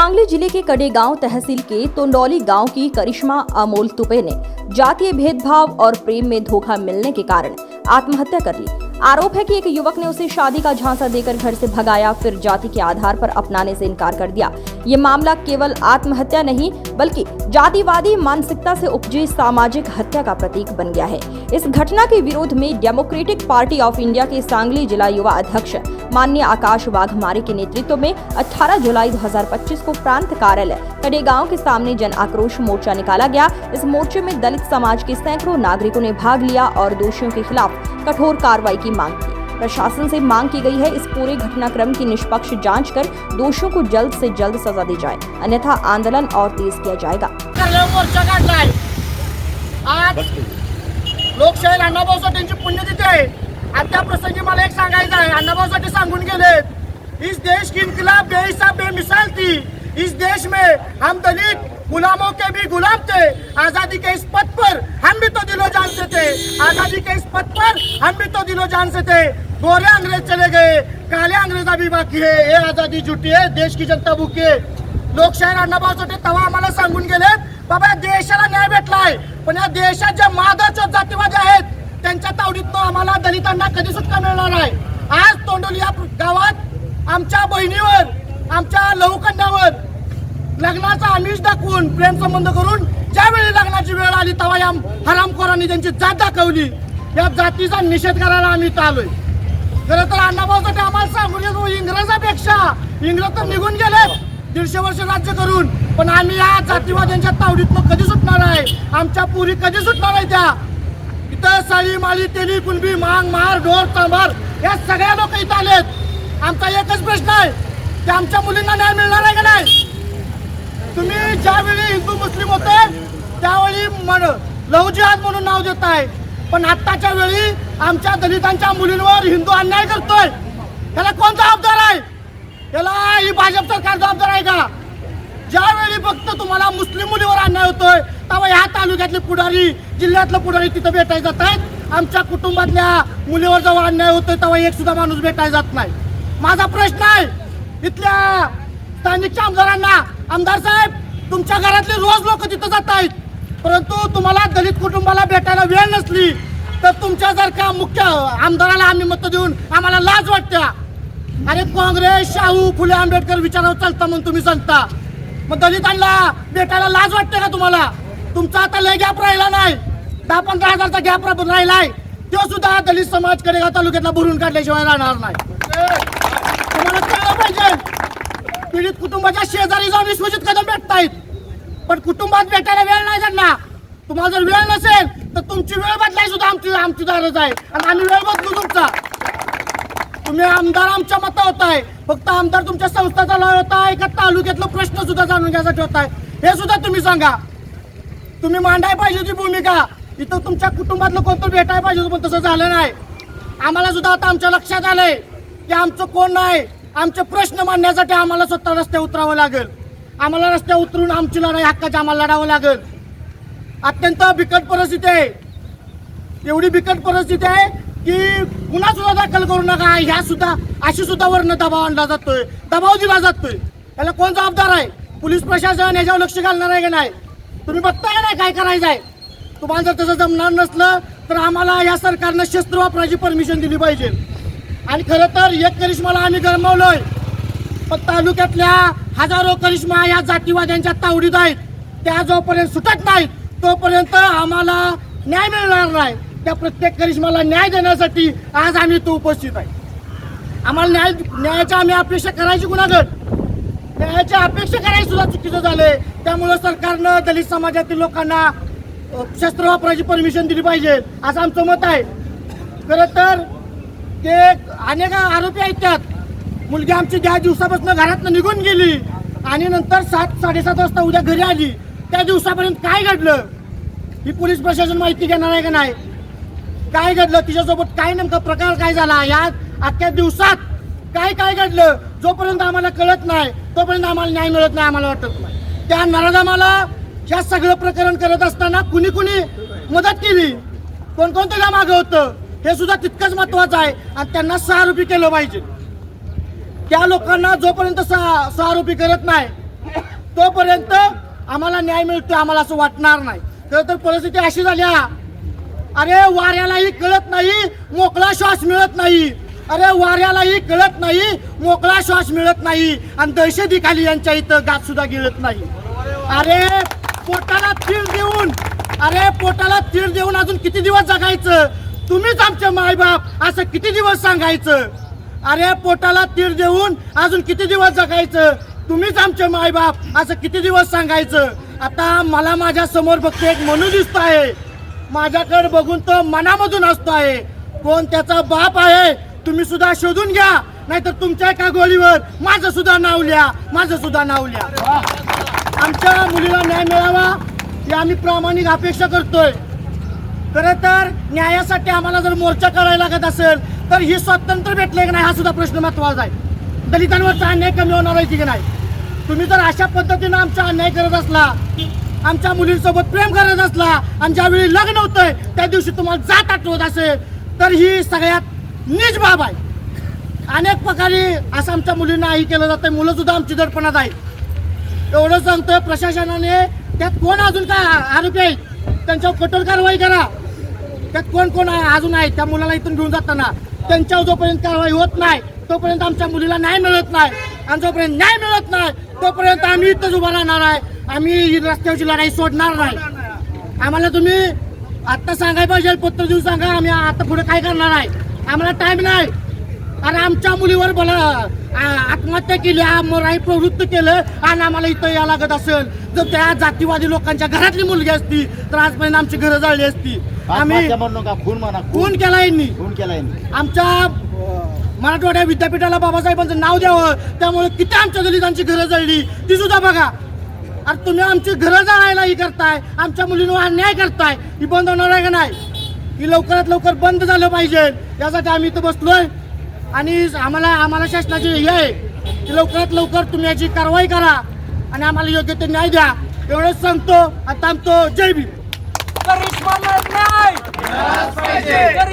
सांगली जिले के कडेगांव तहसील के तोंडौली गांव की करिश्मा अमोल तुपे ने जातीय भेदभाव और प्रेम में धोखा मिलने के कारण आत्महत्या कर ली। आरोप है कि एक युवक ने उसे शादी का झांसा देकर घर से भगाया, फिर जाति के आधार पर अपनाने से इनकार कर दिया। ये मामला केवल आत्महत्या नहीं बल्कि जातिवादी मानसिकता से उपजी सामाजिक हत्या का प्रतीक बन गया है। इस घटना के विरोध में डेमोक्रेटिक पार्टी ऑफ इंडिया के सांगली जिला युवा अध्यक्ष माननीय आकाश वाघमारे के नेतृत्व में 18 जुलाई 2025 को प्रांत कार्यालय कडेगांव के सामने जन आक्रोश मोर्चा निकाला गया। इस मोर्चे में दलित समाज के सैकड़ों नागरिकों ने भाग लिया और दोषियों के खिलाफ कठोर कार्रवाई की मांग की। प्रशासन से मांग की गई है इस पूरे घटनाक्रम की निष्पक्ष जांच कर दोषियों को जल्द से जल्द सजा दी जाए, अन्यथा आंदोलन और तेज किया जाएगा। आज लोकशाही अण्णाभाऊसाठींची पुण्यतिथी आहे। त्या प्रसंगी मला एक सांगायचं आहे, अण्णाभाऊसाठी सांगून गेले, इस देश की इनकलाब बेहिसाब बेमिसाल थी। इस देश में हम दलित गुलामों के भी गुलाम थे। आजादी के इस पथ पर हम भी तो दिलो जान से थे। आजादी के इस पथ पर हम भी तो दिलो जान से थे। गोरे अंग्रेज चले गए, काले अंग्रेज अभी बाकी है। ये आजादी झुटी है, देश की जनता भूकी आहे। लोकशाही अण्णाभाऊसाठी तेव्हा आम्हाला सांगून गेले, बाबा देशाला न्याय भेटलाय, पण या देशात ज्या मादक जातीवादी आहेत त्यांच्या तावडीतनं आम्हाला दलितांना कधी सुटका मिळणार आहे। आज तोंडोली या गावात आमच्या बहिणीवर, आमच्या लहूकन्यावर लग्नाचा आमिष दाखवून प्रेम संबंध करून ज्यावेळी लग्नाची वेळ आली तेव्हा या हरामखोरांनी त्यांची जात दाखवली। या जातीचा निषेध करायला आम्ही इथं आलोय। खरं तर अण्णाभाऊसाठी आम्हाला सांगून गेलो, इंग्रजापेक्षा इंग्रज तर निघून गेले 150 वर्ष राज्य करून, पण आम्ही या जातीवाद्यांच्या तावडीतनं कधी सुटणार आहे? आमच्या पुरी कधी सुटणार आहे? त्या इथं साळी माळी तेली कुणबी मांग मार ढोर चांभार या सगळ्या लोक इथं आलेत। आमचा एकच प्रश्न आहे की आमच्या मुलींना न्याय मिळणार आहे का नाही? तुम्ही ज्यावेळी हिंदू मुस्लिम होते त्यावेळी लव्ह जिहाद म्हणून नाव देताय, पण आत्ताच्या वेळी आमच्या दलितांच्या मुलींवर हिंदू अन्याय करतोय। त्याला कोण जबाबदार आहे? त्याला ही भाजप सरकार जबाबदार आहे का? ज्यावेळी फक्त तुम्हाला मुस्लिम मुलीवर अन्याय होतोय तेव्हा ह्या तालुक्यातले पुढारी, जिल्ह्यातले पुढारी तिथं भेटायला जात आहेत। आमच्या कुटुंबातल्या मुलीवर जेव्हा अन्याय होतोय तेव्हा एक सुद्धा माणूस भेटायला जात नाही। माझा प्रश्न आहे इथल्या स्थानिक आमदारांना, आमदार साहेब तुमच्या घरातले रोज लोक तिथं जात आहेत, परंतु तुम्हाला दलित कुटुंबाला भेटायला वेळ नसली तर तुमच्या जर का मुख्य आमदाराला आम्ही मत देऊन आम्हाला लाज वाटते। अरे काँग्रेस, शाहू फुले आंबेडकर विचारावर चालता म्हणून तुम्ही सांगता, मग दलितांना भेटायला लाज वाटते का तुम्हाला? तुमचा आता लय गॅप राहिला नाही, 10-15 हजारचा गॅप राहिलाय, तो सुद्धा दलित समाज कडेगाव तालुक्यातला भरून काढल्याशिवाय राहणार नाही। तुम्हाला कळलं पाहिजे, पीडित कुटुंबाच्या शेजारी जाऊन विश्वजित कदम भेटतायत, पण कुटुंबात भेटायला वेळ नाही त्यांना। तुम्हाला जर वेळ नसेल तर तुमची वेळ बदलाय सुद्धा आमची दारच आहे आणि आम्ही वेळ बदलू तुमचा। तुम्ही आमदार आमच्या मतं होताय, फक्त आमदार तुमच्या संस्थाचा लढ होताय का तालुक्यातला प्रश्न सुद्धा जाणून घ्यायसाठी होताय हे सुद्धा तुम्ही सांगा। तुम्ही मांडाय पाहिजे ती भूमिका, इथं तुमच्या कुटुंबातलं कोणतं भेटायला पाहिजे, पण तसं झालं नाही। आम्हाला सुद्धा आता आमच्या लक्षात आलंय की आमचं कोण नाही, आमचे प्रश्न मांडण्यासाठी आम्हाला स्वतः रस्त्यावर उतरावं लागेल। आम्हाला रस्त्यावर उतरून आमची लढाई हक्काची आम्हाला लढावं लागेल। अत्यंत बिकट परिस्थिती आहे, एवढी बिकट परिस्थिती आहे की पुन्हा सुद्धा दाखल करू नका ह्या सुद्धा अशी सुद्धा वर्ण दबाव आणला जातोय, दबाव दिला जातोय। याला कोण जबाबदार आहे? पोलीस प्रशासन याच्यावर लक्ष घालणार आहे का नाही? तुम्ही बघताय ना काय करायचं आहे। तुम्हाला जर तसं जमणार नसलं तर आम्हाला या सरकारनं शस्त्र वापरायची परमिशन दिली पाहिजे। आणि खरं तर एक करिश्माला आम्ही गरमावलोय, पण तालुक्यातल्या हजारो करिश्मा या जातीवाद्यांच्या तावडीत आहेत। त्या जोपर्यंत सुटत नाहीत तोपर्यंत आम्हाला न्याय मिळणार नाही। त्या प्रत्येक करिश्माला न्याय देण्यासाठी आज आम्ही तो उपस्थित आहे। आम्हाला न्यायाची आम्ही अपेक्षा करायची कुणाकडे? न्यायाची अपेक्षा करायची सुद्धा चुकीचं झालंय। त्यामुळे सरकारनं दलित समाजातील लोकांना शस्त्र वापरायची परमिशन दिली पाहिजे असं आमचं मत आहे। खरं तर ते अनेक आरोपी आहेत, त्यात मुलगी आमची ज्या दिवसापासून घरातनं निघून गेली आणि नंतर 7-7:30 वाजता उद्या घरी आली, त्या दिवसापर्यंत काय घडलं ही पोलीस प्रशासन माहिती घेणार आहे का नाही? काय घडलं तिच्यासोबत, काय नेमका प्रकार काय झाला, या अख्ख्या दिवसात काय काय घडलं जोपर्यंत आम्हाला कळत नाही तोपर्यंत आम्हाला न्याय मिळत नाही, आम्हाला वाटत नाही। त्या नराधमाला या सगळं प्रकरण करत असताना कुणी कुणी मदत केली, कोण त्याला मागं होतं हे सुद्धा तितकंच महत्वाचं आहे। आणि त्यांना 6 आरोपी केलं पाहिजे। त्या लोकांना जोपर्यंत 6 आरोपी करत नाही तोपर्यंत आम्हाला न्याय मिळतो आम्हाला असं वाटणार नाही. खरं तर परिस्थिती अशी झाली आहे, अरे वाऱ्यालाही कळत नाही मोकळा श्वास मिळत नाही. अरे वाऱ्यालाही कळत नाही मोकळा श्वास मिळत नाही आणि दहशतीखाली यांच्या इथं गात सुद्धा गिळत नाही. अरे पोटाला तीळ देऊन अजून किती दिवस जगायचं? तुम्हीच आमचे मायबाप असं किती दिवस सांगायचं? अरे पोटाला तीळ देऊन अजून किती दिवस जगायचं? तुम्हीच आमचे मायबाप असं किती दिवस सांगायचं? आता मला माझ्या समोर फक्त एक मनू दिसतो आहे, माझ्याकडे बघून तो मनामधून असतो आहे. कोण त्याचा बाप आहे तुम्ही सुद्धा शोधून घ्या, नाहीतर तुमच्या एका गोळीवर माझं सुद्धा नाव लिहा. आमच्या मुलीला न्याय मिळावा ही आम्ही प्रामाणिक अपेक्षा करतोय. खरं तर न्यायासाठी आम्हाला जर मोर्चा करायला लागत असेल तर ही स्वातंत्र्य भेटले की नाही हा सुद्धा प्रश्न महत्वाचा आहे. दलितांवरचा अन्याय कमी होणार आहे की नाही? तुम्ही जर अशा पद्धतीनं आमचा अन्याय करत असला, आमच्या मुलींसोबत प्रेम करत असला आणि ज्यावेळी लग्न होतंय त्या दिवशी तुम्हाला जात आठवत असेल तर ही सगळ्यात नीच बाब आहे. अनेक प्रकारे असं आमच्या मुलींना ही केलं जातं. मुलं सुद्धा आमची दडपणात आहेत. एवढं सांगतोय प्रशासनाने त्यात कोण अजून काय आरोपी आहेत त्यांच्यावर कठोर कारवाई करा. त्यात कोण अजून आहे त्या मुलाला इथून घेऊन जाताना त्यांच्यावर जोपर्यंत कारवाई होत नाही तोपर्यंत आमच्या मुलीला न्याय मिळत नाही. आणि जोपर्यंत न्याय मिळत नाही तोपर्यंत आम्ही इथंच उभा राहणार आहे. आम्ही ही रस्त्यावरची लढाई सोडणार नाही. आम्हाला तुम्ही आत्ता सांगायला पाहिजे, पत्र देऊन सांगा आम्ही आता पुढे काय करणार आहे. आम्हाला टाइम नाही. आणि आमच्या मुलीवर बोला आत्महत्या केली, मराई प्रवृत्त केलं आणि आम्हाला इथं यावं लागत असेल. जर त्या जातीवादी लोकांच्या घरातली मुलगी असती तर आजपर्यंत आमची घरं जळली असती. आम्ही खून केला यांनी. आमच्या मराठवाड्या विद्यापीठाला बाबासाहेबांचं नाव द्यावं, त्यामुळे किती आमच्या दलितांची घरं जळली ती सुद्धा बघा. अरे तुम्ही आमची घरं जाळायला ही करताय, आमच्या मुलींवर अन्याय करताय. ही बंद होणार आहे का नाही? ही लवकरात लवकर बंद झालं पाहिजे. यासाठी आम्ही इथं बसलोय आणि आम्हाला शासनाची हे आहे की लवकरात लवकर तुम्ही याची कारवाई करा आणि आम्हाला योग्य ते न्याय द्या. एवढंच सांगतो. आता थांबतो. जय भीम.